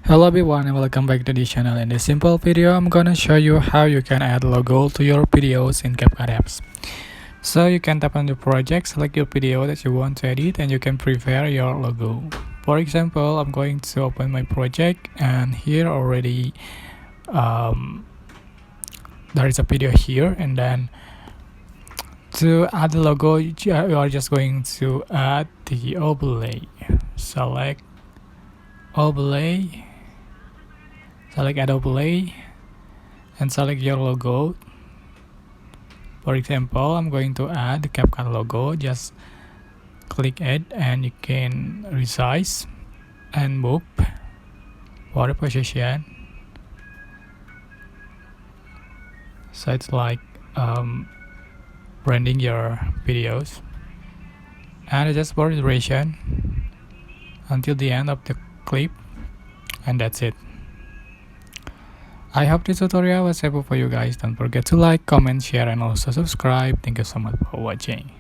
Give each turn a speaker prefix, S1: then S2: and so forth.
S1: Hello everyone and welcome back to the channel. In this simple video, I'm gonna show you how you can add logo to your videos in Capcut apps. So you can tap on the project, select your video that you want to edit, and you can prepare your logo. For example, I'm going to open my project, and here already there is a video here, and then to add the logo you are just going to add the overlay. Select overlay, select add overlay, and select your logo. For example, I'm going to add the Capcut logo. Just click it and you can resize and move for the position, so it's like branding your videos, and adjust for the duration until the end of the clip, and that's it. I hope this tutorial was helpful for you guys. Don't forget to like, comment, share, and also subscribe. Thank you so much for watching.